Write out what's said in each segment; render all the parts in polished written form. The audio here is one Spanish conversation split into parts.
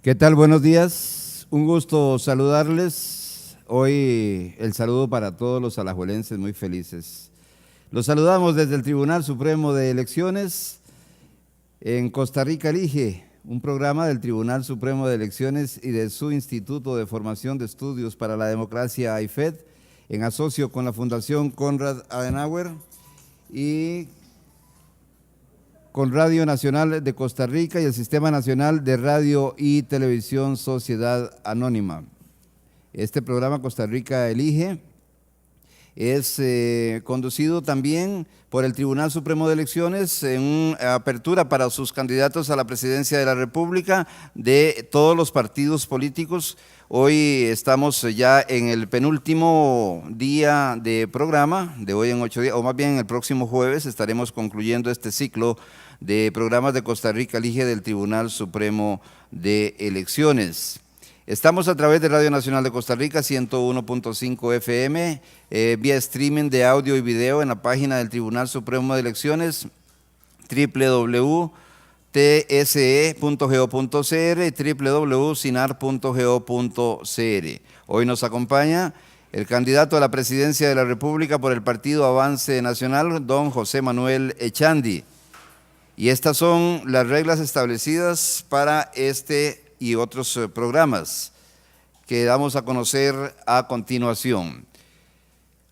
¿Qué tal? Buenos días. Un gusto saludarles. Hoy el saludo para todos los alajuelenses muy felices. Los saludamos desde el Tribunal Supremo de Elecciones en Costa Rica Elige, un programa del Tribunal Supremo de Elecciones y de su Instituto de Formación de Estudios para la Democracia, AIFED, en asocio con la Fundación Konrad Adenauer y con Radio Nacional de Costa Rica y el Sistema Nacional de Radio y Televisión Sociedad Anónima. Este programa Costa Rica Elige es conducido también por el Tribunal Supremo de Elecciones en apertura para sus candidatos a la presidencia de la República de todos los partidos políticos. Hoy estamos ya en el penúltimo día de programa, de hoy en 8 días, o más bien el próximo jueves estaremos concluyendo este ciclo de programas de Costa Rica Elige del Tribunal Supremo de Elecciones. Estamos a través de Radio Nacional de Costa Rica, 101.5 FM, vía streaming de audio y video en la página del Tribunal Supremo de Elecciones, www.tse.go.cr y www.sinar.go.cr. Hoy nos acompaña el candidato a la presidencia de la República por el Partido Avance Nacional, don José Manuel Echandi. Y estas son las reglas establecidas para este y otros programas que damos a conocer a continuación.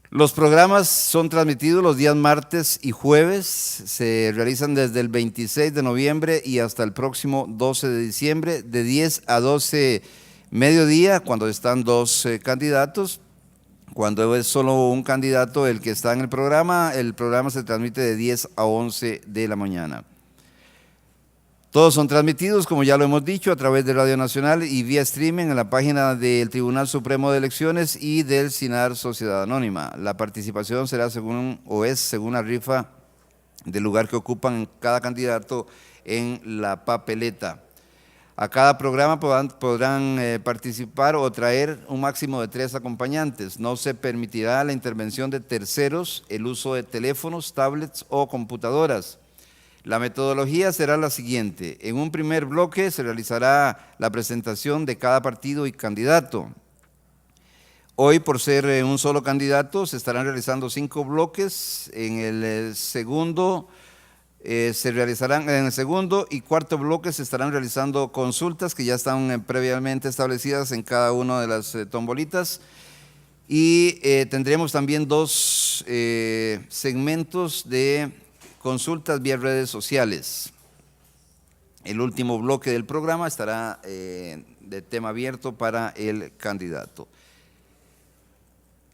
Los programas son transmitidos los días martes y jueves, se realizan desde el 26 de noviembre y hasta el próximo 12 de diciembre, de 10 a 12 mediodía, cuando están dos candidatos. Cuando es solo un candidato el que está en el programa se transmite de 10 a 11 de la mañana. Todos son transmitidos, como ya lo hemos dicho, a través de Radio Nacional y vía streaming en la página del Tribunal Supremo de Elecciones y del SINAR Sociedad Anónima. La participación será según la rifa del lugar que ocupan cada candidato en la papeleta. A cada programa podrán participar o traer un máximo de 3 acompañantes. No se permitirá la intervención de terceros, el uso de teléfonos, tablets o computadoras. La metodología será la siguiente. En un primer bloque se realizará la presentación de cada partido y candidato. Hoy, por ser un solo candidato, se estarán realizando 5 bloques. En el segundo y cuarto bloque se estarán realizando consultas que ya están previamente establecidas en cada una de las tombolitas. Y tendremos también 2 segmentos de consultas vía redes sociales. El último bloque del programa estará de tema abierto para el candidato.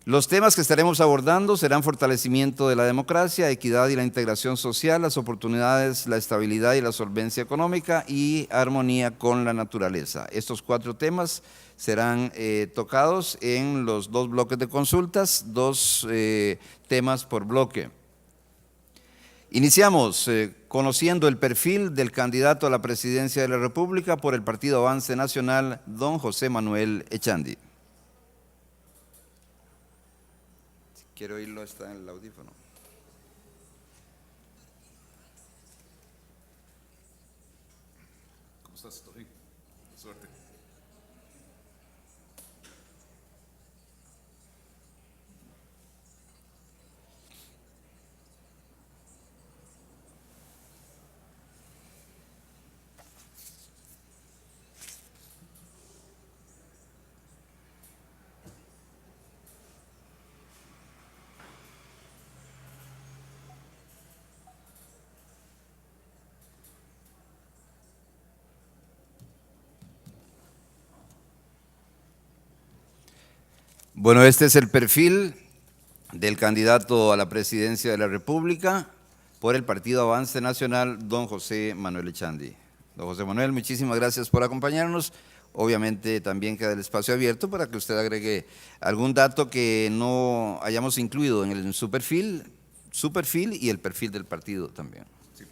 Los temas que estaremos abordando serán fortalecimiento de la democracia, equidad y la integración social, las oportunidades, la estabilidad y la solvencia económica y armonía con la naturaleza. Estos 4 temas serán tocados en los 2 bloques de consultas, 2 temas por bloque. Iniciamos conociendo el perfil del candidato a la presidencia de la República por el Partido Avance Nacional, don José Manuel Echandi. Si quiero oírlo, está en el audífono. ¿Cómo estás, Torín? Suerte. Bueno, este es el perfil del candidato a la presidencia de la República por el Partido Avance Nacional, don José Manuel Echandi. Don José Manuel, muchísimas gracias por acompañarnos. Obviamente también queda el espacio abierto para que usted agregue algún dato que no hayamos incluido en su perfil y el perfil del partido también. Sí,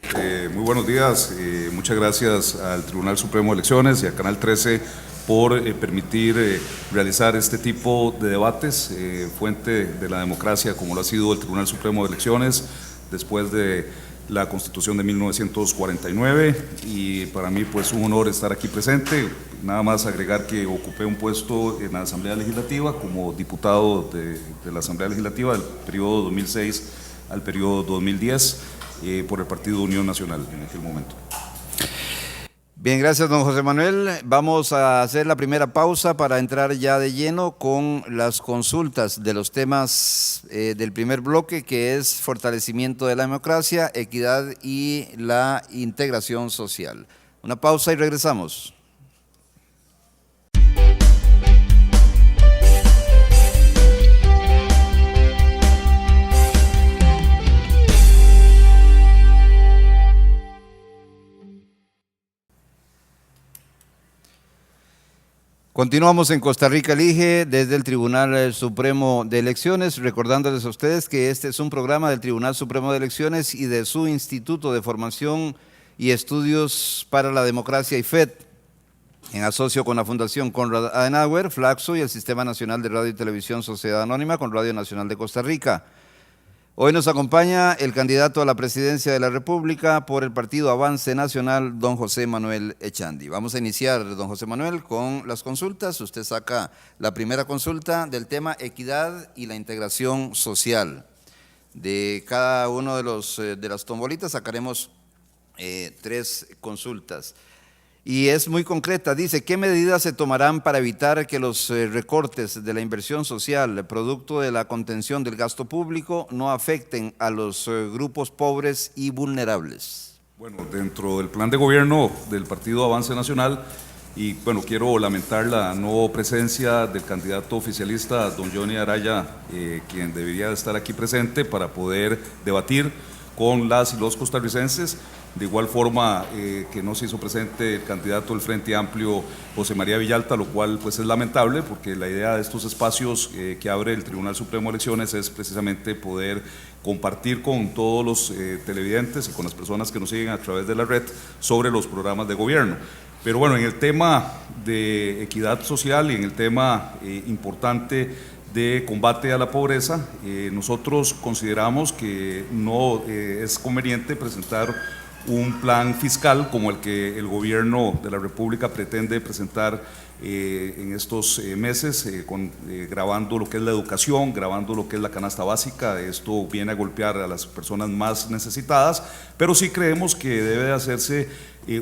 muy buenos días, muchas gracias al Tribunal Supremo de Elecciones y a Canal 13 por permitir realizar este tipo de debates, fuente de la democracia como lo ha sido el Tribunal Supremo de Elecciones, después de la Constitución de 1949, y para mí pues un honor estar aquí presente. Nada más agregar que ocupé un puesto en la Asamblea Legislativa como diputado de la Asamblea Legislativa del periodo 2006 al periodo 2010 por el Partido Unión Nacional en aquel momento. Bien, gracias, don José Manuel. Vamos a hacer la primera pausa para entrar ya de lleno con las consultas de los temas del primer bloque, que es fortalecimiento de la democracia, equidad y la integración social. Una pausa y regresamos. Continuamos en Costa Rica Elige desde el Tribunal Supremo de Elecciones, recordándoles a ustedes que este es un programa del Tribunal Supremo de Elecciones y de su Instituto de Formación y Estudios para la Democracia, IFED, en asocio con la Fundación Konrad Adenauer, Flaxo y el Sistema Nacional de Radio y Televisión Sociedad Anónima con Radio Nacional de Costa Rica. Hoy nos acompaña el candidato a la presidencia de la República por el Partido Avance Nacional, don José Manuel Echandi. Vamos a iniciar, don José Manuel, con las consultas. Usted saca la primera consulta del tema equidad y la integración social. De cada uno de las tombolitas sacaremos 3 consultas. Y es muy concreta, dice, ¿qué medidas se tomarán para evitar que los recortes de la inversión social, producto de la contención del gasto público, no afecten a los grupos pobres y vulnerables? Bueno, dentro del plan de gobierno del Partido Avance Nacional, y bueno, quiero lamentar la no presencia del candidato oficialista, don Johnny Araya, quien debería de estar aquí presente para poder debatir con las y los costarricenses. De igual forma que no se hizo presente el candidato del Frente Amplio, José María Villalta, lo cual pues es lamentable, porque la idea de estos espacios que abre el Tribunal Supremo de Elecciones es precisamente poder compartir con todos los televidentes y con las personas que nos siguen a través de la red sobre los programas de gobierno. Pero bueno, en el tema de equidad social y en el tema importante de combate a la pobreza, nosotros consideramos que no es conveniente presentar un plan fiscal como el que el gobierno de la República pretende presentar en estos meses, gravando lo que es la educación, gravando lo que es la canasta básica. Esto viene a golpear a las personas más necesitadas, pero sí creemos que debe hacerse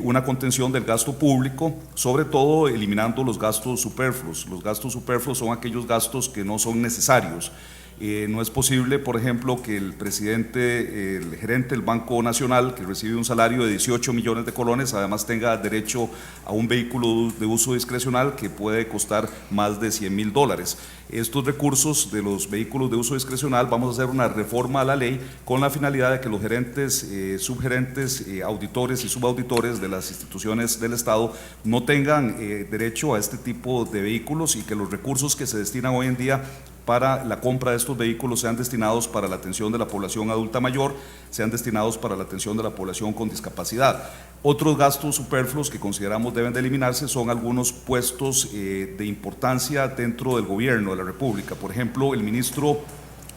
una contención del gasto público, sobre todo eliminando los gastos superfluos. Los gastos superfluos son aquellos gastos que no son necesarios. No es posible, por ejemplo, que el presidente, el gerente del Banco Nacional, que recibe un salario de 18 millones de colones, además tenga derecho a un vehículo de uso discrecional que puede costar más de $100,000. Estos recursos de los vehículos de uso discrecional, vamos a hacer una reforma a la ley con la finalidad de que los gerentes, subgerentes, auditores y subauditores de las instituciones del Estado no tengan derecho a este tipo de vehículos, y que los recursos que se destinan hoy en día para la compra de estos vehículos sean destinados para la atención de la población adulta mayor, sean destinados para la atención de la población con discapacidad. Otros gastos superfluos que consideramos deben de eliminarse son algunos puestos de importancia dentro del gobierno de la República. Por ejemplo, el ministro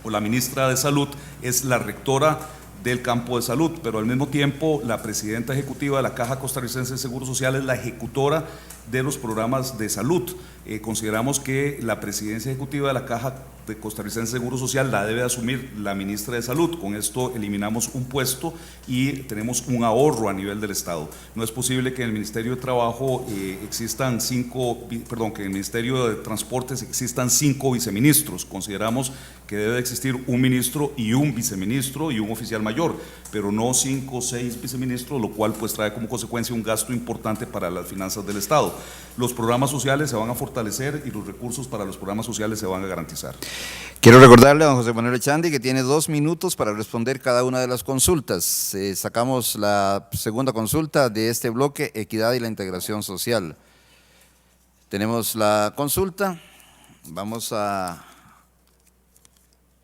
o la ministra de Salud es la rectora del campo de salud, pero al mismo tiempo la presidenta ejecutiva de la Caja Costarricense de Seguro Social es la ejecutora de los programas de salud. Consideramos que la presidencia ejecutiva de la Caja de Costarricense de Seguro Social la debe asumir la ministra de Salud. Con esto eliminamos un puesto y tenemos un ahorro a nivel del Estado. No es posible que en el Ministerio de Trabajo existan que en el Ministerio de Transportes existan 5 viceministros. Consideramos que debe existir un ministro y un viceministro y un oficial mayor, pero no 5 o 6 viceministros, lo cual pues trae como consecuencia un gasto importante para las finanzas del Estado. Los programas sociales se van a fortalecer y los recursos para los programas sociales se van a garantizar. Quiero recordarle a don José Manuel Echandi que tiene 2 minutos para responder cada una de las consultas. Sacamos la segunda consulta de este bloque, equidad y la integración social. Tenemos la consulta, vamos a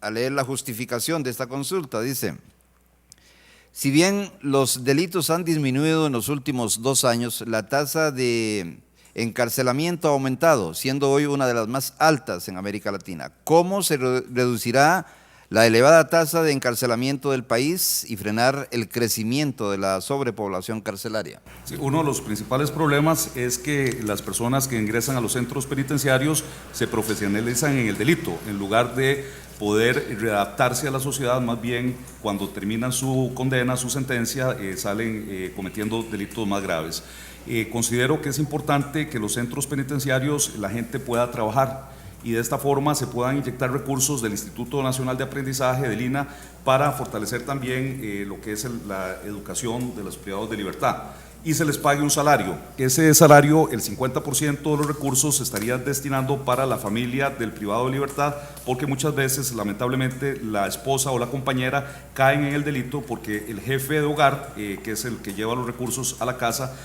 leer la justificación de esta consulta. Dice: si bien los delitos han disminuido en los últimos 2 años, la tasa de encarcelamiento ha aumentado, siendo hoy una de las más altas en América Latina. ¿Cómo se reducirá la elevada tasa de encarcelamiento del país y frenar el crecimiento de la sobrepoblación carcelaria. Sí, uno de los principales problemas es que las personas que ingresan a los centros penitenciarios se profesionalizan en el delito, en lugar de poder readaptarse a la sociedad. Más bien cuando terminan su condena, su sentencia, salen cometiendo delitos más graves. Considero que es importante que los centros penitenciarios la gente pueda trabajar y de esta forma se puedan inyectar recursos del Instituto Nacional de Aprendizaje, del INA, para fortalecer también lo que es la educación de los privados de libertad, y se les pague un salario. Ese salario, el 50% de los recursos se estaría destinando para la familia del privado de libertad, porque muchas veces, lamentablemente, la esposa o la compañera caen en el delito porque el jefe de hogar, que es el que lleva los recursos a la casa,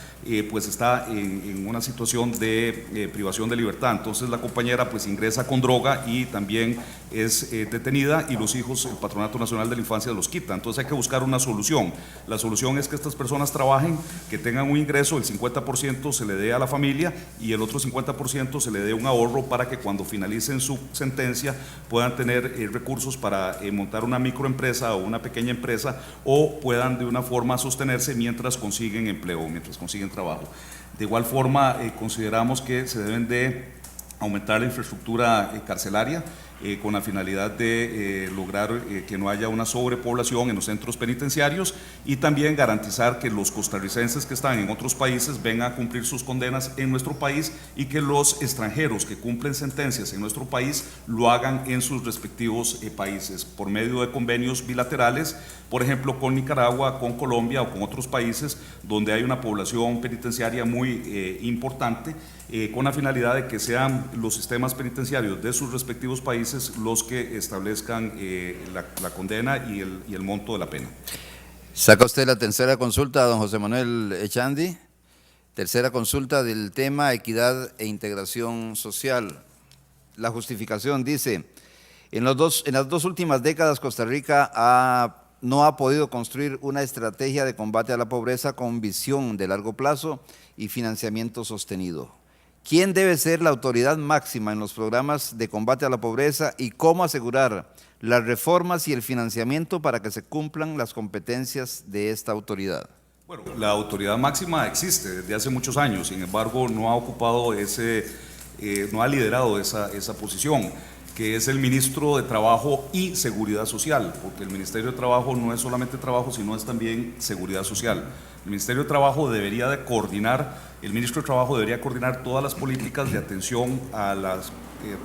pues está en una situación de privación de libertad. Entonces la compañera pues ingresa con droga y también es detenida, y los hijos, el Patronato Nacional de la Infancia los quita. Entonces hay que buscar una solución. La solución es que estas personas trabajen, que tengan un ingreso, el 50% se le dé a la familia y el otro 50% se le dé un ahorro para que cuando finalicen su sentencia puedan tener recursos para montar una microempresa o una pequeña empresa, o puedan de una forma sostenerse mientras consiguen empleo, mientras consiguen trabajo. De igual forma, consideramos que se deben de aumentar la infraestructura carcelaria, con la finalidad de lograr que no haya una sobrepoblación en los centros penitenciarios, y también garantizar que los costarricenses que están en otros países vengan a cumplir sus condenas en nuestro país, y que los extranjeros que cumplen sentencias en nuestro país lo hagan en sus respectivos países por medio de convenios bilaterales, por ejemplo con Nicaragua, con Colombia o con otros países donde hay una población penitenciaria muy importante, con la finalidad de que sean los sistemas penitenciarios de sus respectivos países los que establezcan la condena y el monto de la pena. Saca usted la tercera consulta, don José Manuel Echandi. Tercera consulta del tema equidad e integración social. La justificación dice: en las dos últimas décadas Costa Rica no ha podido construir una estrategia de combate a la pobreza con visión de largo plazo y financiamiento sostenido. ¿Quién debe ser la autoridad máxima en los programas de combate a la pobreza y cómo asegurar las reformas y el financiamiento para que se cumplan las competencias de esta autoridad? Bueno, la autoridad máxima existe desde hace muchos años, sin embargo no ha ocupado no ha liderado esa posición, que es el ministro de Trabajo y Seguridad Social, porque el Ministerio de Trabajo no es solamente trabajo, sino es también seguridad social. El Ministerio de Trabajo debería de coordinar, el ministro de Trabajo debería coordinar todas las políticas de atención a las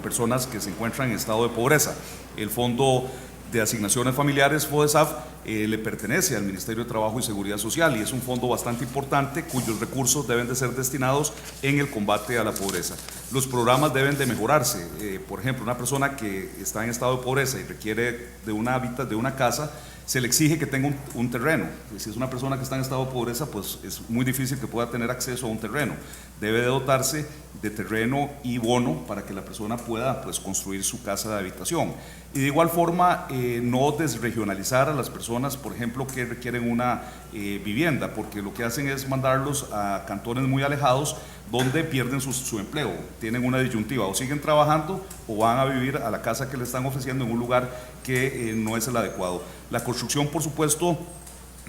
personas que se encuentran en estado de pobreza. El Fondo de Asignaciones Familiares, FODESAF, le pertenece al Ministerio de Trabajo y Seguridad Social, y es un fondo bastante importante cuyos recursos deben de ser destinados en el combate a la pobreza. Los programas deben de mejorarse. Por ejemplo, una persona que está en estado de pobreza y requiere de un hábitat, de una casa, se le exige que tenga un terreno. Si es una persona que está en estado de pobreza, pues es muy difícil que pueda tener acceso a un terreno. Debe de dotarse de terreno y bono para que la persona pueda pues construir su casa de habitación. Y de igual forma, no desregionalizar a las personas, por ejemplo, que requieren una vivienda, porque lo que hacen es mandarlos a cantones muy alejados donde pierden su empleo. Tienen una disyuntiva: o siguen trabajando o van a vivir a la casa que le están ofreciendo en un lugar que no es el adecuado. La construcción, por supuesto,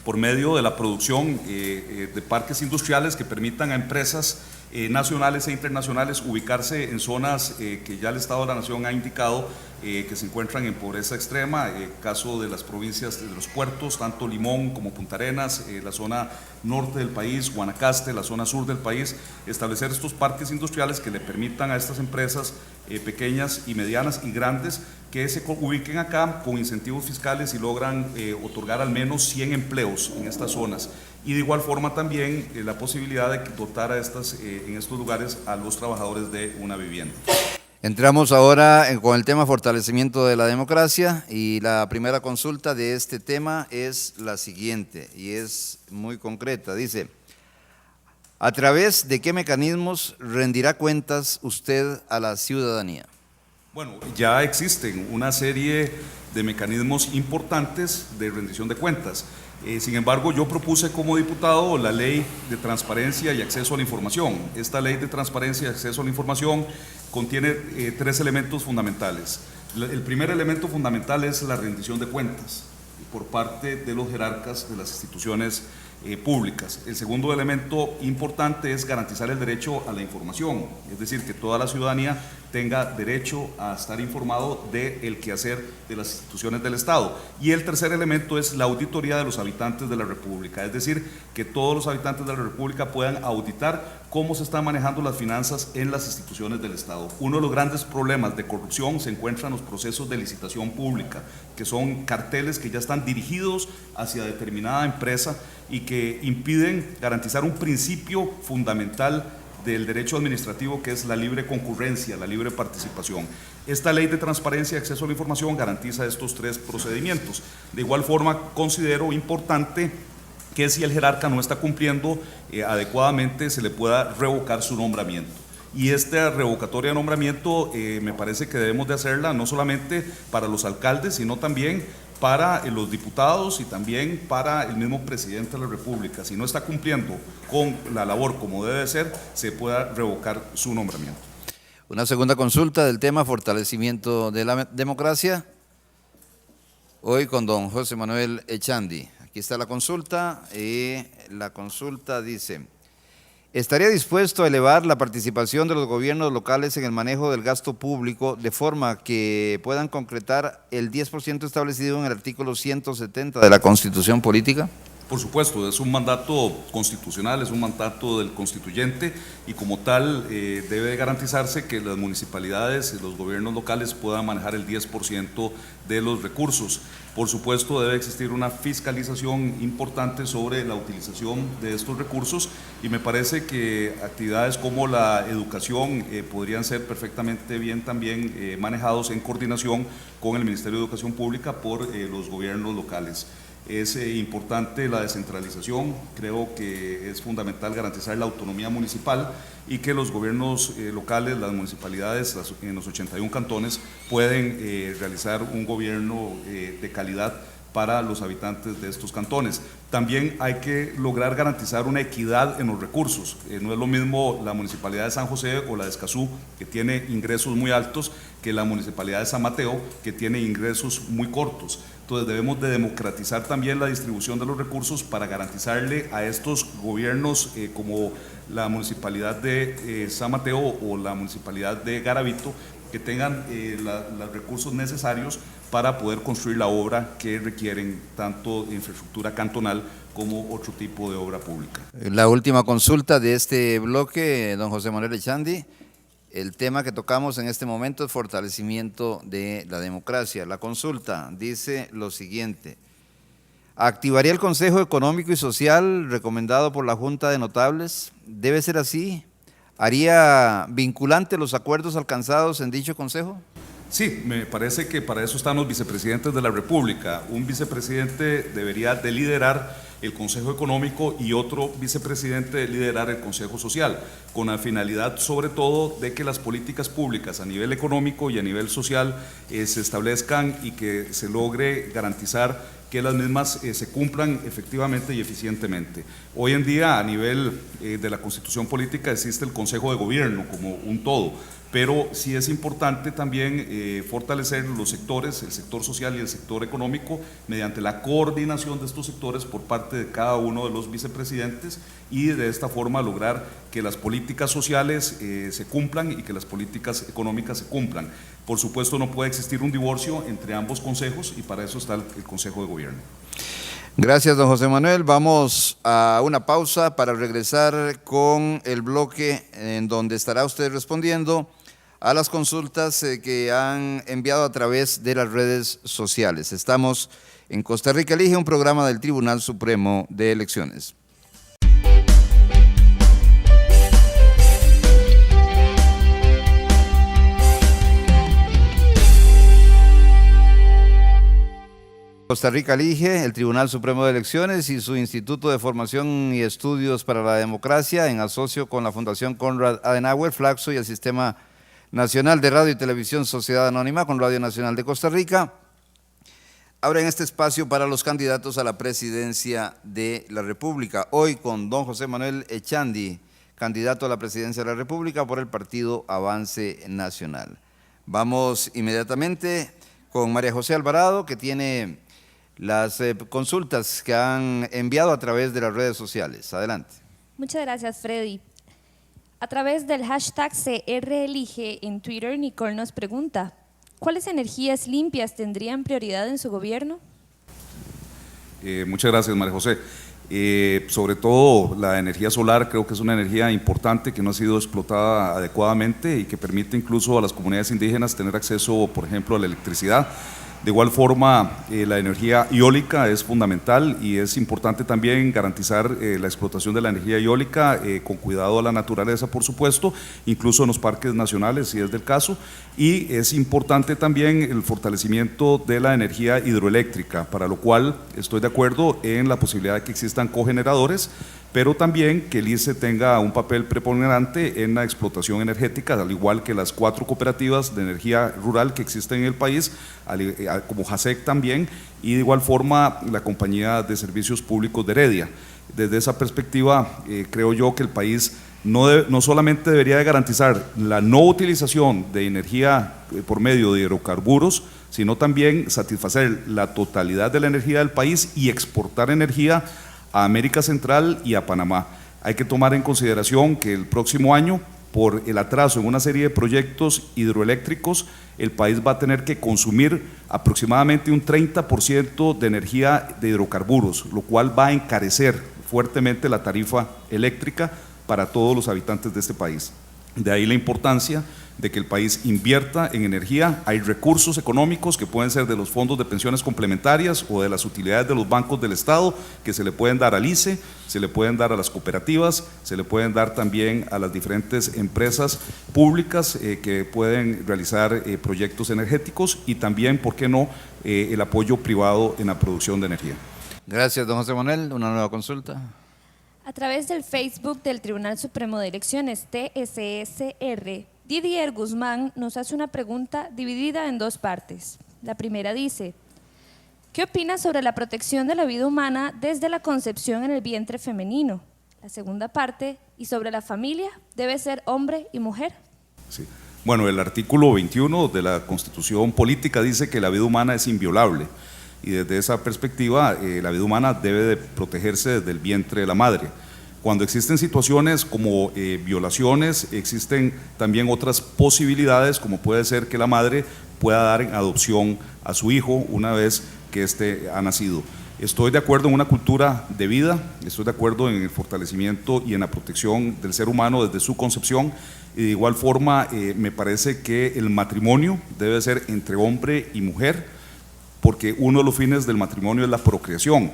por medio de la producción de parques industriales que permitan a empresas nacionales e internacionales ubicarse en zonas que ya el Estado de la Nación ha indicado que se encuentran en pobreza extrema, caso de las provincias de los puertos, tanto Limón como Punta Arenas, la zona norte del país, Guanacaste, la zona sur del país, establecer estos parques industriales que le permitan a estas empresas pequeñas y medianas y grandes que se ubiquen acá con incentivos fiscales y logran otorgar al menos 100 empleos en estas zonas. Y de igual forma también la posibilidad de dotar en estos lugares a los trabajadores de una vivienda. Entramos ahora con el tema fortalecimiento de la democracia, y la primera consulta de este tema es la siguiente y es muy concreta. Dice: ¿a través de qué mecanismos rendirá cuentas usted a la ciudadanía? Bueno, ya existen una serie de mecanismos importantes de rendición de cuentas. Sin embargo, yo propuse como diputado la Ley de Transparencia y Acceso a la Información. Esta Ley de Transparencia y Acceso a la Información contiene 3 elementos fundamentales. El primer elemento fundamental es la rendición de cuentas por parte de los jerarcas de las instituciones públicas. El segundo elemento importante es garantizar el derecho a la información, es decir, que toda la ciudadanía tenga derecho a estar informado del quehacer de las instituciones del Estado. Y el tercer elemento es la auditoría de los habitantes de la República, es decir, que todos los habitantes de la República puedan auditar cómo se están manejando las finanzas en las instituciones del Estado. Uno de los grandes problemas de corrupción se encuentra en los procesos de licitación pública, que son carteles que ya están dirigidos hacia determinada empresa y que impiden garantizar un principio fundamental del derecho administrativo, que es la libre concurrencia, la libre participación. Esta ley de transparencia y acceso a la información garantiza estos tres procedimientos. De igual forma, considero importante que si el jerarca no está cumpliendo adecuadamente, se le pueda revocar su nombramiento. Y esta revocatoria de nombramiento me parece que debemos de hacerla no solamente para los alcaldes, sino también para los diputados y también para el mismo presidente de la República. Si no está cumpliendo con la labor como debe ser, se pueda revocar su nombramiento. Una segunda consulta del tema fortalecimiento de la democracia, hoy con don José Manuel Echandi. Aquí está la consulta y la consulta dice: ¿estaría dispuesto a elevar la participación de los gobiernos locales en el manejo del gasto público de forma que puedan concretar el 10% establecido en el artículo 170 de la Constitución Política? Por supuesto, es un mandato constitucional, es un mandato del constituyente y como tal debe garantizarse que las municipalidades y los gobiernos locales puedan manejar el 10% de los recursos. Por supuesto, debe existir una fiscalización importante sobre la utilización de estos recursos y me parece que actividades como la educación podrían ser perfectamente bien también manejados en coordinación con el Ministerio de Educación Pública por los gobiernos locales. Es importante la descentralización, creo que es fundamental garantizar la autonomía municipal y que los gobiernos locales, las municipalidades en los 81 cantones pueden realizar un gobierno de calidad para los habitantes de estos cantones. También hay que lograr garantizar una equidad en los recursos. No es lo mismo la Municipalidad de San José o la de Escazú, que tiene ingresos muy altos, que la Municipalidad de San Mateo, que tiene ingresos muy cortos. Entonces debemos de democratizar también la distribución de los recursos para garantizarle a estos gobiernos como la Municipalidad de San Mateo o la Municipalidad de Garavito, que tengan los recursos necesarios para poder construir la obra que requieren, tanto de infraestructura cantonal como otro tipo de obra pública. La última consulta de este bloque, don José Manuel Echandi. El tema que tocamos en este momento es fortalecimiento de la democracia. La consulta dice lo siguiente: ¿activaría el Consejo Económico y Social recomendado por la Junta de Notables? ¿Debe ser así? ¿Haría vinculante los acuerdos alcanzados en dicho Consejo? Sí, me parece que para eso están los vicepresidentes de la República. Un vicepresidente debería de liderar el Consejo Económico y otro vicepresidente de liderar el Consejo Social, con la finalidad sobre todo de que las políticas públicas a nivel económico y a nivel social se establezcan y que se logre garantizar que las mismas se cumplan efectivamente y eficientemente. Hoy en día a nivel de la Constitución Política existe el Consejo de Gobierno como un todo, pero sí es importante también fortalecer los sectores, el sector social y el sector económico, mediante la coordinación de estos sectores por parte de cada uno de los vicepresidentes y de esta forma lograr que las políticas sociales se cumplan y que las políticas económicas se cumplan. Por supuesto, no puede existir un divorcio entre ambos consejos y para eso está el Consejo de Gobierno. Gracias, don José Manuel. Vamos a una pausa para regresar con el bloque en donde estará usted respondiendo a las consultas que han enviado a través de las redes sociales. Estamos en Costa Rica Elige, un programa del Tribunal Supremo de Elecciones. Costa Rica Elige, el Tribunal Supremo de Elecciones y su Instituto de Formación y Estudios para la Democracia, en asocio con la Fundación Konrad Adenauer, Flaxo y el Sistema Nacional de Radio y Televisión Sociedad Anónima con Radio Nacional de Costa Rica, abren este espacio para los candidatos a la presidencia de la República. Hoy con don José Manuel Echandi, candidato a la presidencia de la República por el partido Avance Nacional. Vamos inmediatamente con María José Alvarado, que tiene las consultas que han enviado a través de las redes sociales. Adelante. Muchas gracias, Freddy. A través del hashtag CRElige en Twitter, Nicole nos pregunta, ¿cuáles energías limpias tendrían prioridad en su gobierno? Muchas gracias, María José. Sobre todo la energía solar creo que es una energía importante que no ha sido explotada adecuadamente y que permite incluso a las comunidades indígenas tener acceso, por ejemplo, a la electricidad. De igual forma, la energía eólica es fundamental y es importante también garantizar la explotación de la energía eólica con cuidado a la naturaleza, por supuesto, incluso en los parques nacionales, si es del caso, y es importante también el fortalecimiento de la energía hidroeléctrica, para lo cual estoy de acuerdo en la posibilidad de que existan cogeneradores, pero también que el ICE tenga un papel preponderante en la explotación energética, al igual que las 4 cooperativas de energía rural que existen en el país, como JASEC también, y de igual forma la Compañía de Servicios Públicos de Heredia. Desde esa perspectiva, creo yo que el país no solamente debería de garantizar la no utilización de energía por medio de hidrocarburos, sino también satisfacer la totalidad de la energía del país y exportar energía a América Central y a Panamá. Hay que tomar en consideración que el próximo año, por el atraso en una serie de proyectos hidroeléctricos, el país va a tener que consumir aproximadamente un 30% de energía de hidrocarburos, lo cual va a encarecer fuertemente la tarifa eléctrica para todos los habitantes de este país. De ahí la importancia de que el país invierta en energía. Hay recursos económicos que pueden ser de los fondos de pensiones complementarias o de las utilidades de los bancos del Estado que se le pueden dar al ICE, se le pueden dar a las cooperativas, se le pueden dar también a las diferentes empresas públicas que pueden realizar proyectos energéticos y también, ¿por qué no?, el apoyo privado en la producción de energía. Gracias, don José Manuel. Una nueva consulta. A través del Facebook del Tribunal Supremo de Elecciones, TSSR, Didier Guzmán nos hace una pregunta dividida en 2 partes. La primera dice, ¿qué opina sobre la protección de la vida humana desde la concepción en el vientre femenino? La segunda parte, ¿y sobre la familia? ¿Debe ser hombre y mujer? Sí. Bueno, el artículo 21 de la Constitución Política dice que la vida humana es inviolable y desde esa perspectiva la vida humana debe de protegerse desde el vientre de la madre. Cuando existen situaciones como violaciones, existen también otras posibilidades, como puede ser que la madre pueda dar en adopción a su hijo una vez que éste ha nacido. Estoy de acuerdo en una cultura de vida, estoy de acuerdo en el fortalecimiento y en la protección del ser humano desde su concepción, y de igual forma me parece que el matrimonio debe ser entre hombre y mujer, porque uno de los fines del matrimonio es la procreación,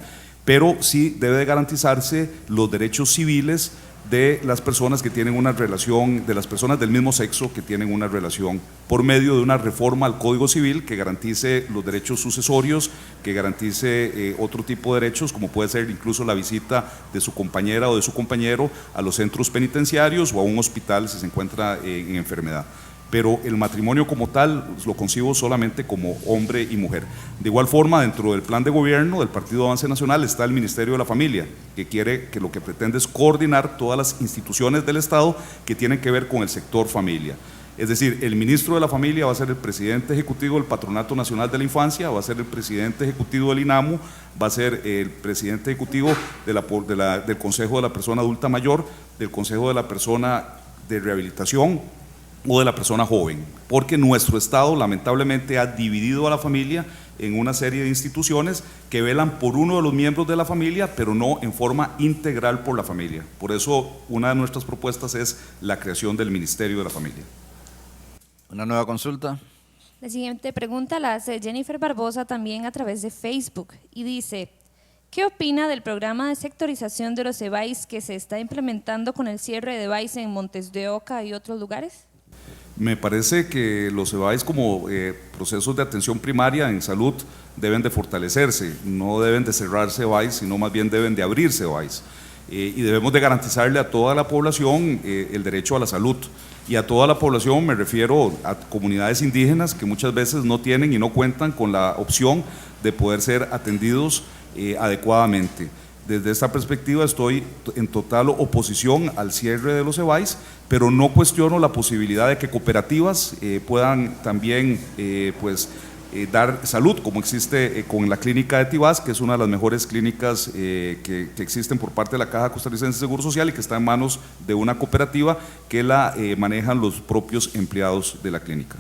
pero sí debe de garantizarse los derechos civiles de las personas que tienen una relación, de las personas del mismo sexo que tienen una relación, por medio de una reforma al Código Civil que garantice los derechos sucesorios, que garantice otro tipo de derechos, como puede ser incluso la visita de su compañera o de su compañero a los centros penitenciarios o a un hospital si se encuentra en enfermedad. Pero el matrimonio como tal lo concibo solamente como hombre y mujer. De igual forma, dentro del plan de gobierno del Partido Avance Nacional está el Ministerio de la Familia, que lo que pretende es coordinar todas las instituciones del Estado que tienen que ver con el sector familia. Es decir, el ministro de la Familia va a ser el presidente ejecutivo del Patronato Nacional de la Infancia, va a ser el presidente ejecutivo del INAMU, va a ser el presidente ejecutivo del Consejo de la Persona Adulta Mayor, del Consejo de la Persona de Rehabilitación o de la persona joven, porque nuestro Estado lamentablemente ha dividido a la familia en una serie de instituciones que velan por uno de los miembros de la familia, pero no en forma integral por la familia. Por eso una de nuestras propuestas es la creación del Ministerio de la Familia. Una nueva consulta. La siguiente pregunta la hace Jennifer Barbosa también a través de Facebook y dice, ¿qué opina del programa de sectorización de los EBAIS que se está implementando con el cierre de EBAIS en Montes de Oca y otros lugares? Me parece que los EBAIS como procesos de atención primaria en salud deben de fortalecerse, no deben de cerrarse EBAIS, sino más bien deben de abrirse EBAIS. Y debemos de garantizarle a toda la población el derecho a la salud. Y a toda la población me refiero a comunidades indígenas que muchas veces no tienen y no cuentan con la opción de poder ser atendidos adecuadamente. Desde esta perspectiva estoy en total oposición al cierre de los EBAIS, pero no cuestiono la posibilidad de que cooperativas puedan también dar salud, como existe con la clínica de Tibás, que es una de las mejores clínicas que existen por parte de la Caja Costarricense de Seguro Social y que está en manos de una cooperativa que la manejan los propios empleados de la clínica.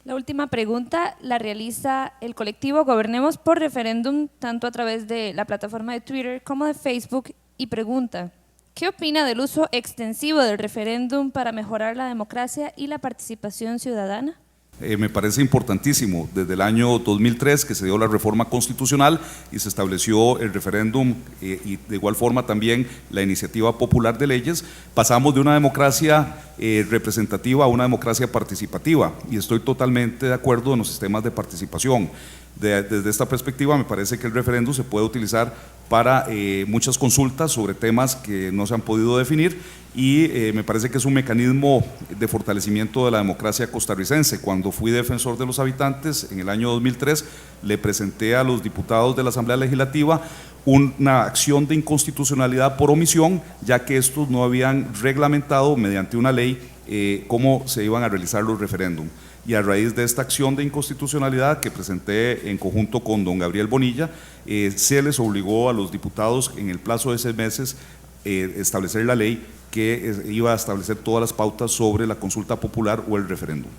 La última pregunta la realiza el colectivo Gobernemos por Referéndum, tanto a través de la plataforma de Twitter como de Facebook, y pregunta: ¿qué opina del uso extensivo del referéndum para mejorar la democracia y la participación ciudadana? Me parece importantísimo. Desde el año 2003 que se dio la reforma constitucional y se estableció el referéndum y de igual forma también la iniciativa popular de leyes, pasamos de una democracia representativa a una democracia participativa, y estoy totalmente de acuerdo en los sistemas de participación. Desde esta perspectiva me parece que el referéndum se puede utilizar para muchas consultas sobre temas que no se han podido definir, y me parece que es un mecanismo de fortalecimiento de la democracia costarricense. Cuando fui defensor de los habitantes en el año 2003, le presenté a los diputados de la Asamblea Legislativa una acción de inconstitucionalidad por omisión, ya que estos no habían reglamentado mediante una ley cómo se iban a realizar los referéndums. Y a raíz de esta acción de inconstitucionalidad que presenté en conjunto con don Gabriel Bonilla, se les obligó a los diputados en el plazo de 6 meses establecer la ley que iba a establecer todas las pautas sobre la consulta popular o el referéndum.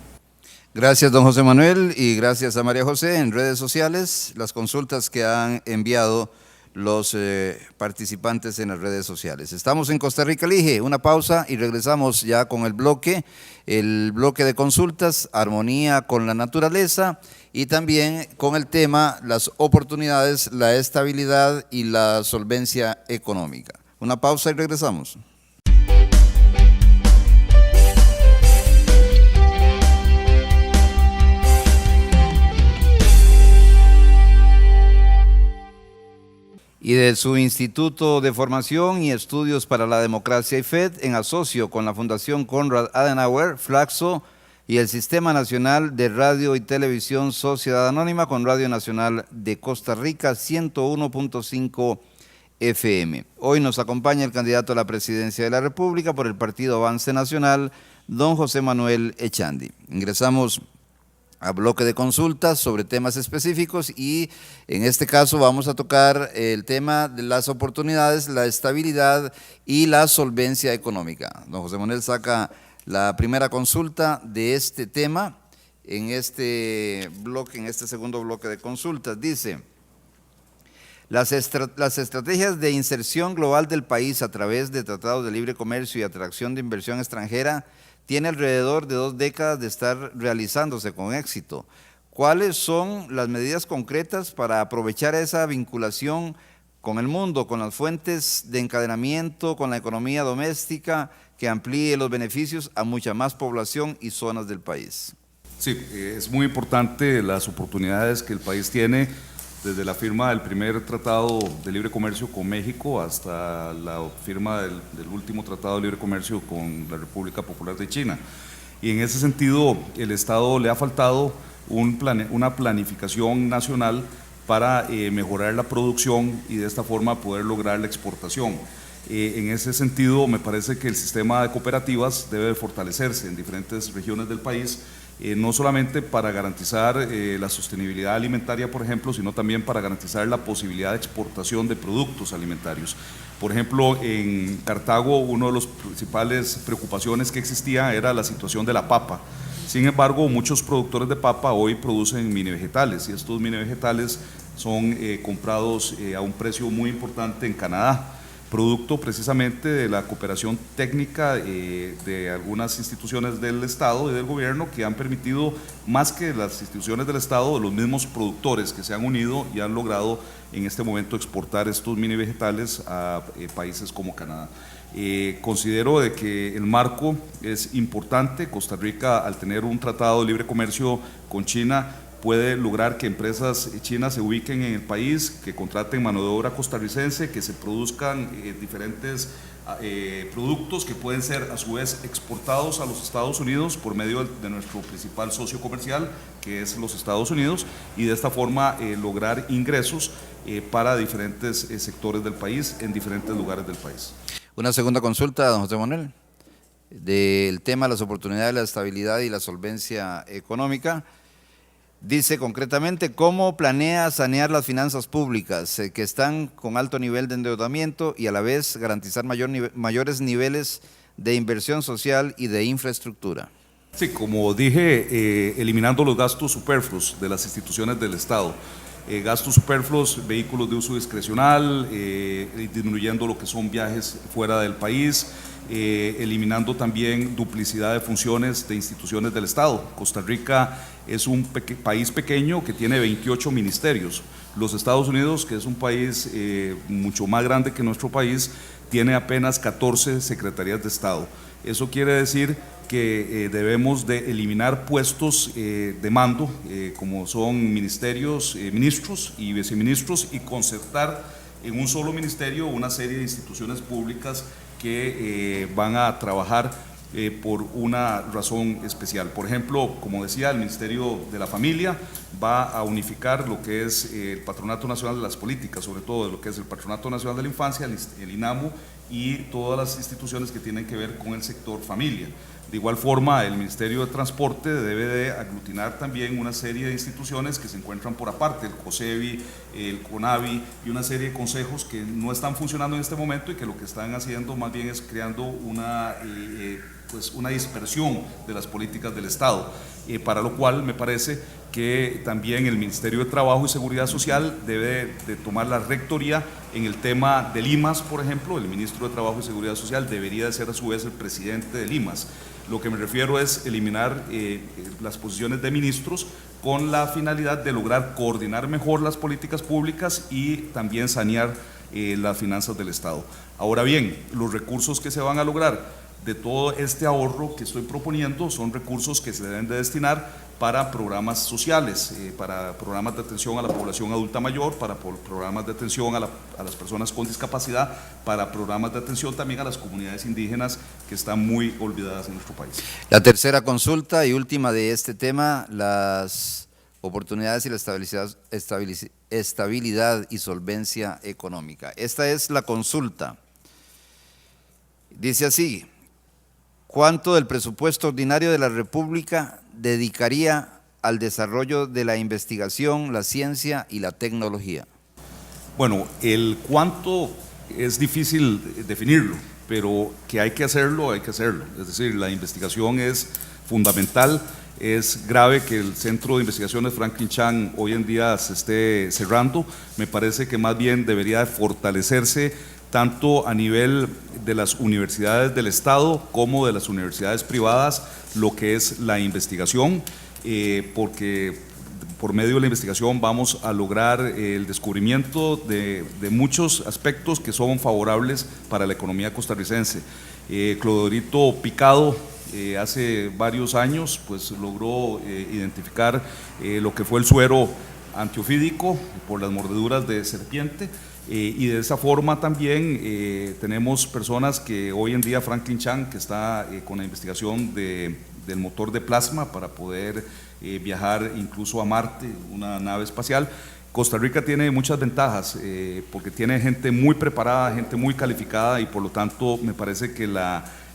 Gracias, don José Manuel, y gracias a María José. En redes sociales, las consultas que han enviado los participantes en las redes sociales. Estamos en Costa Rica Elige, una pausa y regresamos ya con el bloque de consultas, armonía con la naturaleza, y también con el tema las oportunidades, la estabilidad y la solvencia económica. Una pausa y regresamos. Y de su Instituto de Formación y Estudios para la Democracia IFED, en asocio con la Fundación Konrad Adenauer, Flaxo y el Sistema Nacional de Radio y Televisión Sociedad Anónima, con Radio Nacional de Costa Rica 101.5 FM. Hoy nos acompaña el candidato a la presidencia de la República por el Partido Avance Nacional, don José Manuel Echandi. Ingresamos a bloque de consultas sobre temas específicos, y en este caso vamos a tocar el tema de las oportunidades, la estabilidad y la solvencia económica. Don José Manuel saca la primera consulta de este tema en este bloque, en este segundo bloque de consultas. Dice: las estrategias de inserción global del país a través de tratados de libre comercio y atracción de inversión extranjera tiene alrededor de 2 décadas de estar realizándose con éxito. ¿Cuáles son las medidas concretas para aprovechar esa vinculación con el mundo, con las fuentes de encadenamiento, con la economía doméstica, que amplíe los beneficios a mucha más población y zonas del país? Sí, es muy importante las oportunidades que el país tiene, desde la firma del primer tratado de libre comercio con México hasta la firma del último tratado de libre comercio con la República Popular de China. Y en ese sentido, el Estado le ha faltado una planificación nacional para mejorar la producción y de esta forma poder lograr la exportación. En ese sentido, me parece que el sistema de cooperativas debe fortalecerse en diferentes regiones del país, no solamente para garantizar la sostenibilidad alimentaria, por ejemplo, sino también para garantizar la posibilidad de exportación de productos alimentarios. Por ejemplo, en Cartago, una de las principales preocupaciones que existía era la situación de la papa. Sin embargo, muchos productores de papa hoy producen mini vegetales, y estos mini vegetales son comprados a un precio muy importante en Canadá, producto precisamente de la cooperación técnica de algunas instituciones del Estado y del gobierno, que han permitido, más que las instituciones del Estado, los mismos productores que se han unido y han logrado en este momento exportar estos mini vegetales a países como Canadá. Considero de que el marco es importante. Costa Rica, al tener un tratado de libre comercio con China, puede lograr que empresas chinas se ubiquen en el país, que contraten mano de obra costarricense, que se produzcan diferentes productos que pueden ser a su vez exportados a los Estados Unidos por medio de nuestro principal socio comercial, que es los Estados Unidos, y de esta forma lograr ingresos para diferentes sectores del país, en diferentes lugares del país. Una segunda consulta, don José Manuel, del tema las oportunidades, la estabilidad y la solvencia económica. Dice concretamente, ¿cómo planea sanear las finanzas públicas que están con alto nivel de endeudamiento y a la vez garantizar mayores niveles de inversión social y de infraestructura? Sí, como dije, eliminando los gastos superfluos de las instituciones del Estado. Gastos superfluos, vehículos de uso discrecional, disminuyendo lo que son viajes fuera del país, eliminando también duplicidad de funciones de instituciones del Estado. Costa Rica es un país pequeño que tiene 28 ministerios. Los Estados Unidos, que es un país mucho más grande que nuestro país, tiene apenas 14 secretarías de Estado. Eso quiere decir que debemos de eliminar puestos de mando, como son ministerios, ministros y viceministros, y concertar en un solo ministerio una serie de instituciones públicas que van a trabajar por una razón especial. Por ejemplo, como decía, el Ministerio de la Familia va a unificar lo que es el Patronato Nacional de las Políticas, sobre todo lo que es el Patronato Nacional de la Infancia, el INAMU, y todas las instituciones que tienen que ver con el sector familia. De igual forma, el Ministerio de Transporte debe de aglutinar también una serie de instituciones que se encuentran por aparte, el COSEBI, el CONAVI y una serie de consejos que no están funcionando en este momento y que lo que están haciendo más bien es creando una dispersión de las políticas del Estado, para lo cual me parece que también el Ministerio de Trabajo y Seguridad Social debe de tomar la rectoría en el tema del IMAS, por ejemplo. El Ministro de Trabajo y Seguridad Social debería de ser a su vez el presidente del IMAS. Lo que me refiero es eliminar las posiciones de ministros con la finalidad de lograr coordinar mejor las políticas públicas y también sanear las finanzas del Estado. Ahora bien, los recursos que se van a lograr de todo este ahorro que estoy proponiendo son recursos que se deben de destinar para programas sociales, para programas de atención a la población adulta mayor, para programas de atención a las personas con discapacidad, para programas de atención también a las comunidades indígenas que están muy olvidadas en nuestro país. La tercera consulta y última de este tema, las oportunidades y la estabilidad y solvencia económica. Esta es la consulta. Dice así: ¿cuánto del presupuesto ordinario de la República dedicaría al desarrollo de la investigación, la ciencia y la tecnología? Bueno, el cuánto es difícil definirlo, pero que hay que hacerlo, hay que hacerlo. Es decir, la investigación es fundamental. Es grave que el Centro de Investigaciones Franklin Chan hoy en día se esté cerrando. Me parece que más bien debería fortalecerse tanto a nivel de las universidades del Estado como de las universidades privadas, lo que es la investigación, porque por medio de la investigación vamos a lograr el descubrimiento de muchos aspectos que son favorables para la economía costarricense. Clodorito Picado hace varios años pues logró identificar lo que fue el suero antiofídico por las mordeduras de serpiente. Y de esa forma también tenemos personas que hoy en día, Franklin Chan, que está con la investigación del motor de plasma para poder viajar incluso a Marte, una nave espacial. Costa Rica tiene muchas ventajas porque tiene gente muy preparada, gente muy calificada, y por lo tanto me parece que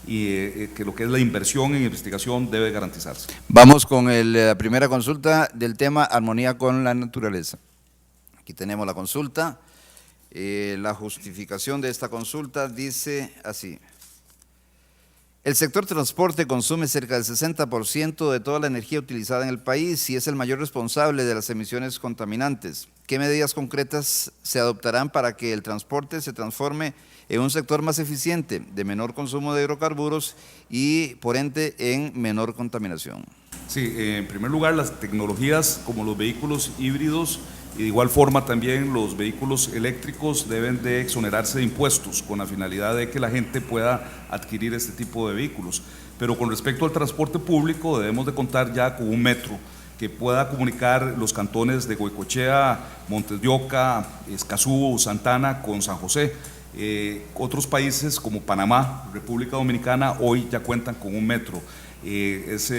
que lo que es la inversión en investigación debe garantizarse. Vamos con la primera consulta del tema armonía con la naturaleza. Aquí tenemos la consulta. La justificación de esta consulta dice así: el sector transporte consume cerca del 60% de toda la energía utilizada en el país y es el mayor responsable de las emisiones contaminantes. ¿Qué medidas concretas se adoptarán para que el transporte se transforme en un sector más eficiente, de menor consumo de hidrocarburos y por ende en menor contaminación? Sí, en primer lugar, las tecnologías como los vehículos híbridos y de igual forma también los vehículos eléctricos deben de exonerarse de impuestos con la finalidad de que la gente pueda adquirir este tipo de vehículos. Pero con respecto al transporte público debemos de contar ya con un metro que pueda comunicar los cantones de Goicoechea, Montes de Oca, Escazú, Santana con San José. Otros países como Panamá, República Dominicana, hoy ya cuentan con un metro. Es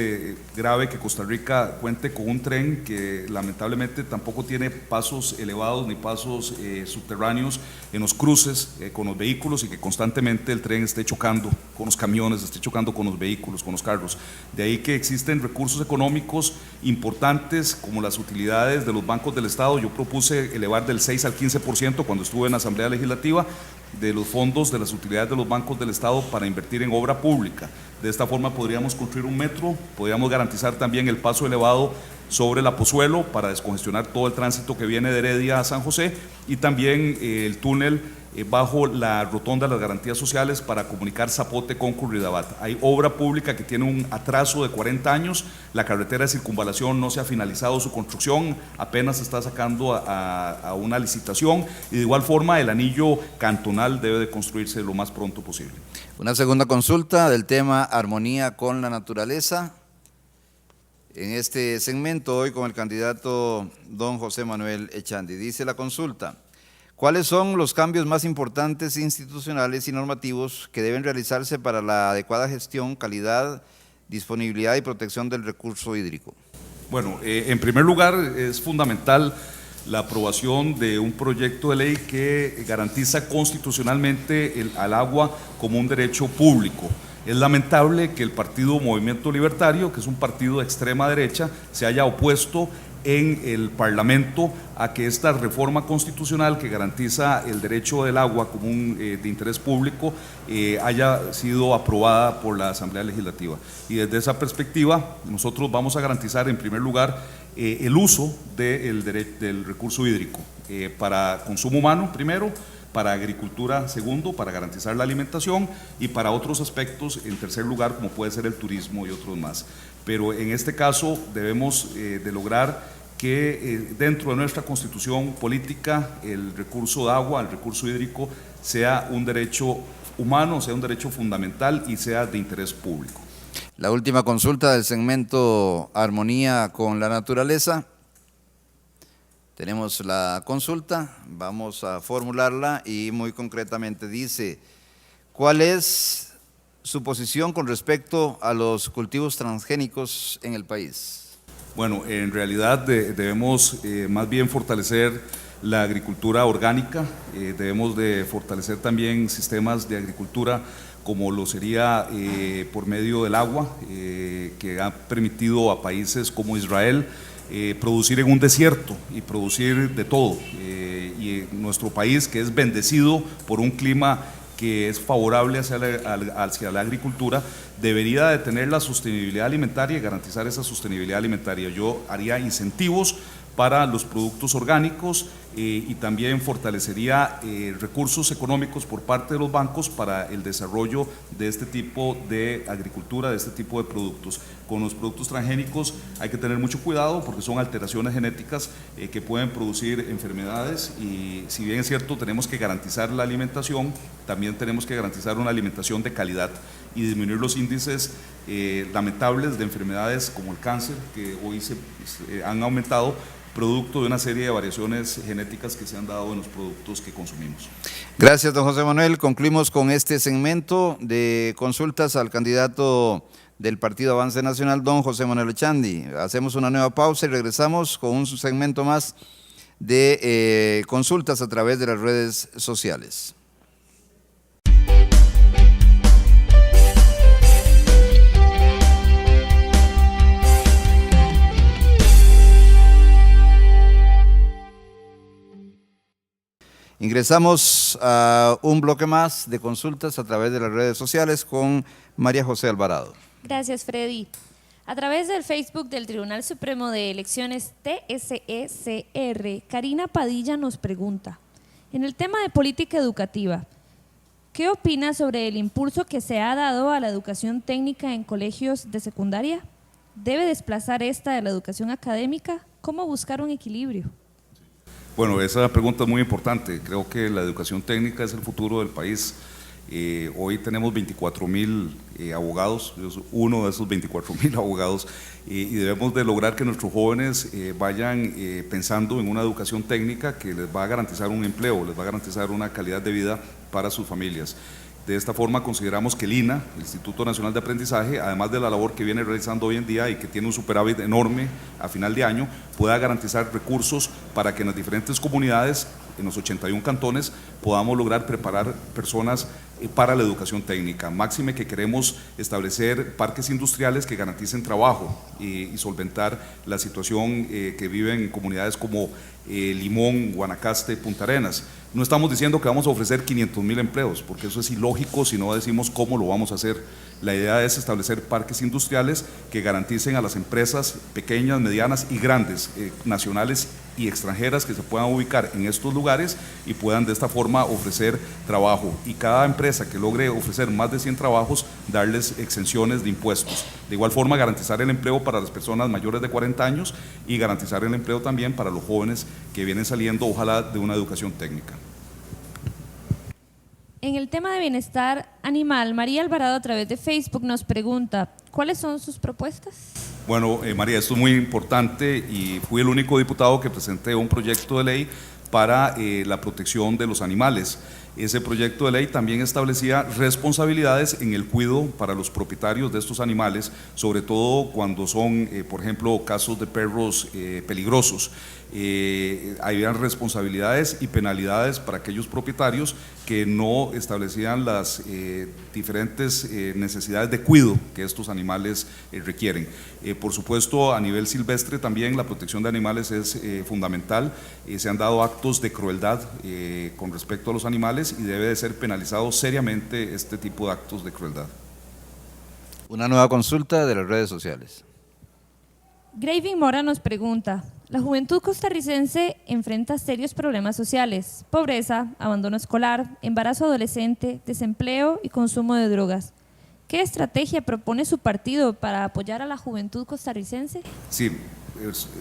grave que Costa Rica cuente con un tren que lamentablemente tampoco tiene pasos elevados ni pasos subterráneos en los cruces con los vehículos, y que constantemente el tren esté chocando con los camiones, esté chocando con los vehículos, con los carros. De ahí que existen recursos económicos importantes como las utilidades de los bancos del Estado. Yo propuse elevar del 6 al 15% cuando estuve en la Asamblea Legislativa de los fondos de las utilidades de los bancos del Estado para invertir en obra pública. De esta forma podríamos construir un metro, podríamos garantizar también el paso elevado sobre la Pozuelo para descongestionar todo el tránsito que viene de Heredia a San José, y también el túnel bajo la rotonda de las garantías sociales para comunicar Zapote con Curridabat. Hay obra pública que tiene un atraso de 40 años, la carretera de circunvalación no se ha finalizado su construcción, apenas se está sacando a una licitación, y de igual forma el anillo cantonal debe de construirse lo más pronto posible. Una segunda consulta del tema armonía con la naturaleza. En este segmento hoy con el candidato don José Manuel Echandi. Dice la consulta: ¿cuáles son los cambios más importantes institucionales y normativos que deben realizarse para la adecuada gestión, calidad, disponibilidad y protección del recurso hídrico? Bueno, en primer lugar es fundamental la aprobación de un proyecto de ley que garantiza constitucionalmente al agua como un derecho público. Es lamentable que el partido Movimiento Libertario, que es un partido de extrema derecha, se haya opuesto en el Parlamento a que esta reforma constitucional que garantiza el derecho del agua como un de interés público haya sido aprobada por la Asamblea Legislativa. Y desde esa perspectiva nosotros vamos a garantizar en primer lugar el uso del recurso hídrico para consumo humano primero, para agricultura segundo, para garantizar la alimentación, y para otros aspectos en tercer lugar, como puede ser el turismo y otros más. Pero en este caso debemos de lograr que dentro de nuestra constitución política el recurso de agua, el recurso hídrico, sea un derecho humano, sea un derecho fundamental y sea de interés público. La última consulta del segmento Armonía con la Naturaleza. Tenemos la consulta, vamos a formularla y muy concretamente dice: ¿cuál es su posición con respecto a los cultivos transgénicos en el país? Bueno, en realidad debemos más bien fortalecer la agricultura orgánica, debemos de fortalecer también sistemas de agricultura como lo sería por medio del agua, que ha permitido a países como Israel producir en un desierto y producir de todo, y nuestro país, que es bendecido por un clima que es favorable hacia la agricultura, debería de tener la sostenibilidad alimentaria y garantizar esa sostenibilidad alimentaria. Yo haría incentivos para los productos orgánicos y también fortalecería recursos económicos por parte de los bancos para el desarrollo de este tipo de agricultura, de este tipo de productos. Con los productos transgénicos hay que tener mucho cuidado porque son alteraciones genéticas que pueden producir enfermedades, y si bien es cierto tenemos que garantizar la alimentación, también tenemos que garantizar una alimentación de calidad y disminuir los índices lamentables de enfermedades como el cáncer, que hoy han aumentado producto de una serie de variaciones genéticas que se han dado en los productos que consumimos. Gracias, don José Manuel. Concluimos con este segmento de consultas al candidato del Partido Avance Nacional, don José Manuel Echandi. Hacemos una nueva pausa y regresamos con un segmento más de consultas a través de las redes sociales. Ingresamos a un bloque más de consultas a través de las redes sociales con María José Alvarado. Gracias, Freddy. A través del Facebook del Tribunal Supremo de Elecciones TSECR, Karina Padilla nos pregunta: en el tema de política educativa, ¿qué opina sobre el impulso que se ha dado a la educación técnica en colegios de secundaria? ¿Debe desplazar esta de la educación académica? ¿Cómo buscar un equilibrio? Bueno, esa pregunta es muy importante. Creo que la educación técnica es el futuro del país. Hoy tenemos 24,000 abogados, yo soy uno de esos 24,000 abogados, y debemos de lograr que nuestros jóvenes vayan pensando en una educación técnica que les va a garantizar un empleo, les va a garantizar una calidad de vida para sus familias. De esta forma consideramos que el INA, el Instituto Nacional de Aprendizaje, además de la labor que viene realizando hoy en día y que tiene un superávit enorme a final de año, pueda garantizar recursos para que en las diferentes comunidades, en los 81 cantones, podamos lograr preparar personas para la educación técnica. Máxime que queremos establecer parques industriales que garanticen trabajo y solventar la situación que viven comunidades como Limón, Guanacaste, Punta Arenas. No estamos diciendo que vamos a ofrecer 500,000 empleos, porque eso es ilógico si no decimos cómo lo vamos a hacer. La idea es establecer parques industriales que garanticen a las empresas pequeñas, medianas y grandes, nacionales y extranjeras, que se puedan ubicar en estos lugares y puedan de esta forma ofrecer trabajo. Y cada empresa que logre ofrecer más de 100 trabajos, darles exenciones de impuestos. De igual forma, garantizar el empleo para las personas mayores de 40 años y garantizar el empleo también para los jóvenes que vienen saliendo, ojalá, de una educación técnica. En el tema de bienestar animal, María Alvarado a través de Facebook nos pregunta, ¿cuáles son sus propuestas? Bueno, María, esto es muy importante y fui el único diputado que presenté un proyecto de ley para la protección de los animales. Ese proyecto de ley también establecía responsabilidades en el cuidado para los propietarios de estos animales, sobre todo cuando son, por ejemplo, casos de perros peligrosos. Habían responsabilidades y penalidades para aquellos propietarios que no establecían las diferentes necesidades de cuidado que estos animales requieren. Por supuesto, a nivel silvestre también la protección de animales es fundamental. Se han dado actos de crueldad con respecto a los animales y debe de ser penalizado seriamente este tipo de actos de crueldad. Una nueva consulta de las redes sociales. Graving Mora nos pregunta, la juventud costarricense enfrenta serios problemas sociales, pobreza, abandono escolar, embarazo adolescente, desempleo y consumo de drogas. ¿Qué estrategia propone su partido para apoyar a la juventud costarricense? Sí,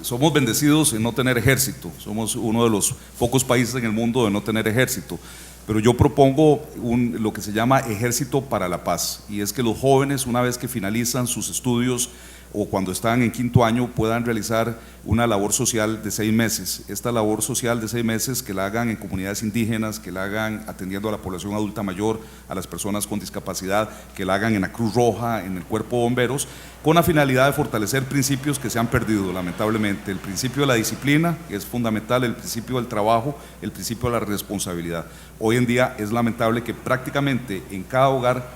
somos bendecidos en no tener ejército, somos uno de los pocos países en el mundo de no tener ejército, pero yo propongo lo que se llama Ejército para la Paz, y es que los jóvenes, una vez que finalizan sus estudios o cuando están en 5º año, puedan realizar una labor social de 6 meses. Esta labor social de 6 meses que la hagan en comunidades indígenas, que la hagan atendiendo a la población adulta mayor, a las personas con discapacidad, que la hagan en la Cruz Roja, en el Cuerpo de Bomberos, con la finalidad de fortalecer principios que se han perdido lamentablemente. El principio de la disciplina, que es fundamental, el principio del trabajo, el principio de la responsabilidad. Hoy en día es lamentable que prácticamente en cada hogar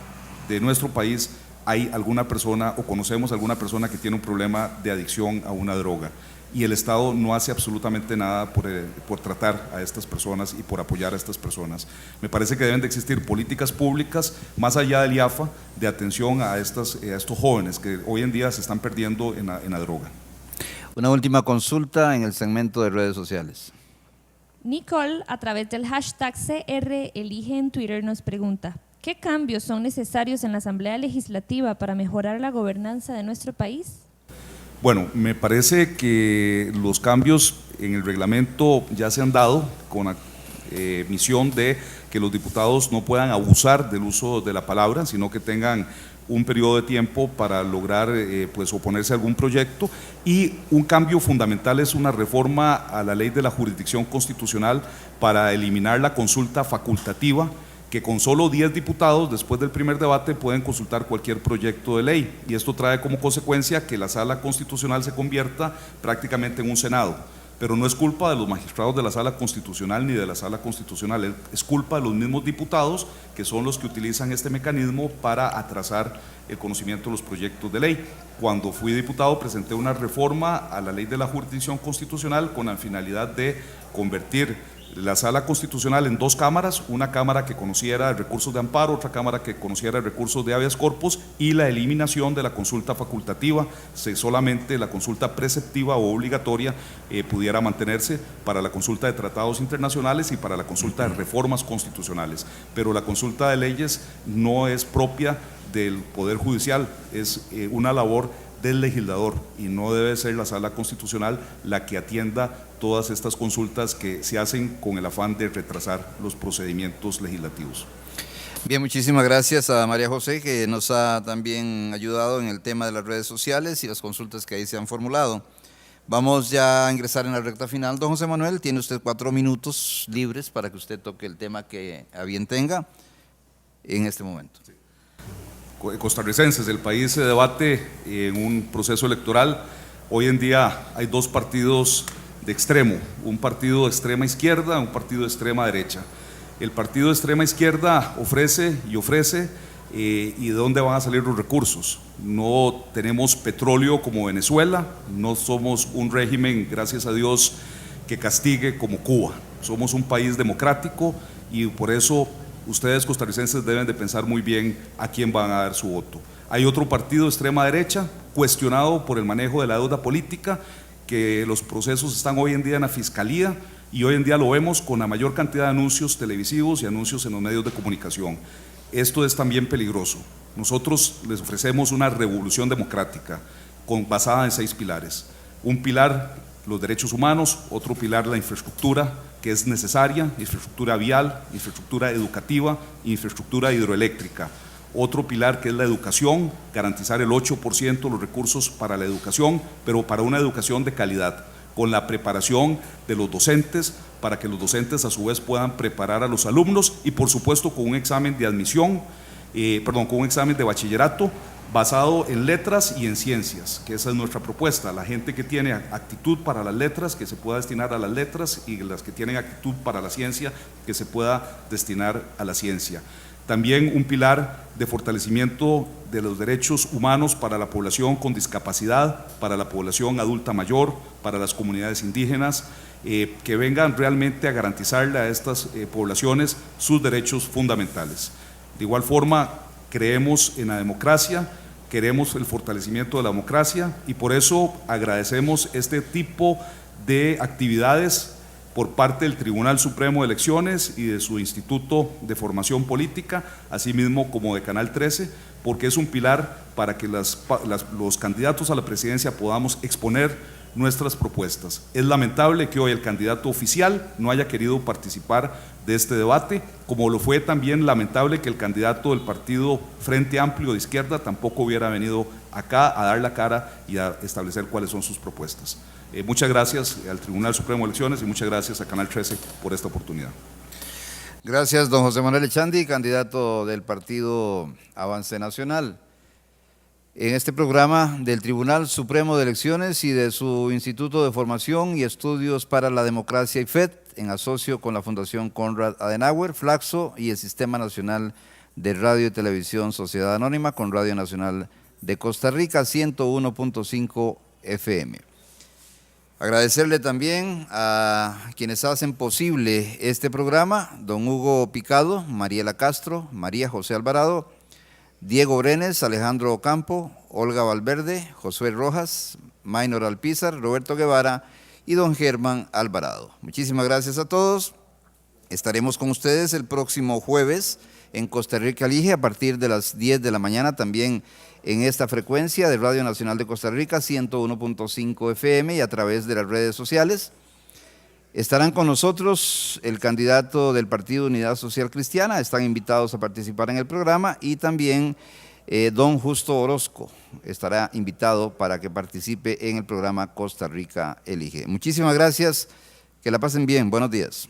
de nuestro país hay alguna persona o conocemos alguna persona que tiene un problema de adicción a una droga, y el Estado no hace absolutamente nada por tratar a estas personas y por apoyar a estas personas. Me parece que deben de existir políticas públicas más allá del IAFA de atención a estos jóvenes que hoy en día se están perdiendo en la droga. Una última consulta en el segmento de redes sociales. Nicole, a través del hashtag CRElige en Twitter, nos pregunta, ¿qué cambios son necesarios en la Asamblea Legislativa para mejorar la gobernanza de nuestro país? Bueno, me parece que los cambios en el reglamento ya se han dado con la misión de que los diputados no puedan abusar del uso de la palabra, sino que tengan un periodo de tiempo para lograr pues oponerse a algún proyecto, y un cambio fundamental es una reforma a la ley de la jurisdicción constitucional para eliminar la consulta facultativa, que con solo 10 diputados después del primer debate pueden consultar cualquier proyecto de ley, y esto trae como consecuencia que la sala constitucional se convierta prácticamente en un senado. Pero no es culpa de los magistrados de la sala constitucional ni de la sala constitucional, es culpa de los mismos diputados, que son los que utilizan este mecanismo para atrasar el conocimiento de los proyectos de ley. Cuando fui diputado presenté una reforma a la ley de la jurisdicción constitucional con la finalidad de convertir la sala constitucional en 2 cámaras, una cámara que conociera recursos de amparo, otra cámara que conociera recursos de habeas corpus, y la eliminación de la consulta facultativa, solamente la consulta preceptiva o obligatoria pudiera mantenerse para la consulta de tratados internacionales y para la consulta de reformas constitucionales, pero la consulta de leyes no es propia del Poder Judicial, es una labor del legislador, y no debe ser la sala constitucional la que atienda todas estas consultas que se hacen con el afán de retrasar los procedimientos legislativos. Bien, muchísimas gracias a María José, que nos ha también ayudado en el tema de las redes sociales y las consultas que ahí se han formulado. Vamos ya a ingresar en la recta final. Don José Manuel, tiene usted 4 minutos libres para que usted toque el tema que a bien tenga en este momento. Sí. Costarricenses, el país se debate en un proceso electoral. Hoy en día hay 2 partidos de extremo, un partido de extrema izquierda, un partido de extrema derecha. El partido de extrema izquierda ofrece y de dónde van a salir los recursos. No tenemos petróleo como Venezuela, no somos un régimen, gracias a Dios, que castigue como Cuba. Somos un país democrático y por eso ustedes costarricenses deben de pensar muy bien a quién van a dar su voto. Hay otro partido de extrema derecha cuestionado por el manejo de la deuda política, que los procesos están hoy en día en la Fiscalía y hoy en día lo vemos con la mayor cantidad de anuncios televisivos y anuncios en los medios de comunicación. Esto es también peligroso. Nosotros les ofrecemos una revolución democrática basada en 6 pilares. Un pilar, los derechos humanos; otro pilar, la infraestructura, que es necesaria, infraestructura vial, infraestructura educativa, infraestructura hidroeléctrica. Otro pilar, que es la educación, garantizar el 8% de los recursos para la educación, pero para una educación de calidad, con la preparación de los docentes, para que los docentes a su vez puedan preparar a los alumnos y por supuesto con un examen de admisión, con un examen de bachillerato basado en letras y en ciencias, que esa es nuestra propuesta. La gente que tiene actitud para las letras, que se pueda destinar a las letras, y las que tienen actitud para la ciencia, que se pueda destinar a la ciencia. También un pilar de fortalecimiento de los derechos humanos para la población con discapacidad, para la población adulta mayor, para las comunidades indígenas, que vengan realmente a garantizarle a estas poblaciones sus derechos fundamentales. De igual forma, creemos en la democracia, queremos el fortalecimiento de la democracia y por eso agradecemos este tipo de actividades por parte del Tribunal Supremo de Elecciones y de su Instituto de Formación Política, así mismo como de Canal 13, porque es un pilar para que los candidatos a la presidencia podamos exponer nuestras propuestas. Es lamentable que hoy el candidato oficial no haya querido participar de este debate, como lo fue también lamentable que el candidato del partido Frente Amplio de Izquierda tampoco hubiera venido acá a dar la cara y a establecer cuáles son sus propuestas. Muchas gracias al Tribunal Supremo de Elecciones y muchas gracias a Canal 13 por esta oportunidad. Gracias, don José Manuel Echandi, candidato del partido Avance Nacional. En este programa del Tribunal Supremo de Elecciones y de su Instituto de Formación y Estudios para la Democracia IFED, en asocio con la Fundación Konrad Adenauer, Flaxo y el Sistema Nacional de Radio y Televisión Sociedad Anónima con Radio Nacional de Costa Rica, 101.5 FM. Agradecerle también a quienes hacen posible este programa: don Hugo Picado, Mariela Castro, María José Alvarado, Diego Brenes, Alejandro Ocampo, Olga Valverde, Josué Rojas, Maynor Alpizar, Roberto Guevara y don Germán Alvarado. Muchísimas gracias a todos. Estaremos con ustedes el próximo jueves en Costa Rica Elige a partir de las 10 de la mañana, también en esta frecuencia de Radio Nacional de Costa Rica, 101.5 FM y a través de las redes sociales. Estarán con nosotros el candidato del Partido Unidad Social Cristiana, están invitados a participar en el programa, y también don Justo Orozco estará invitado para que participe en el programa Costa Rica Elige. Muchísimas gracias, que la pasen bien, buenos días.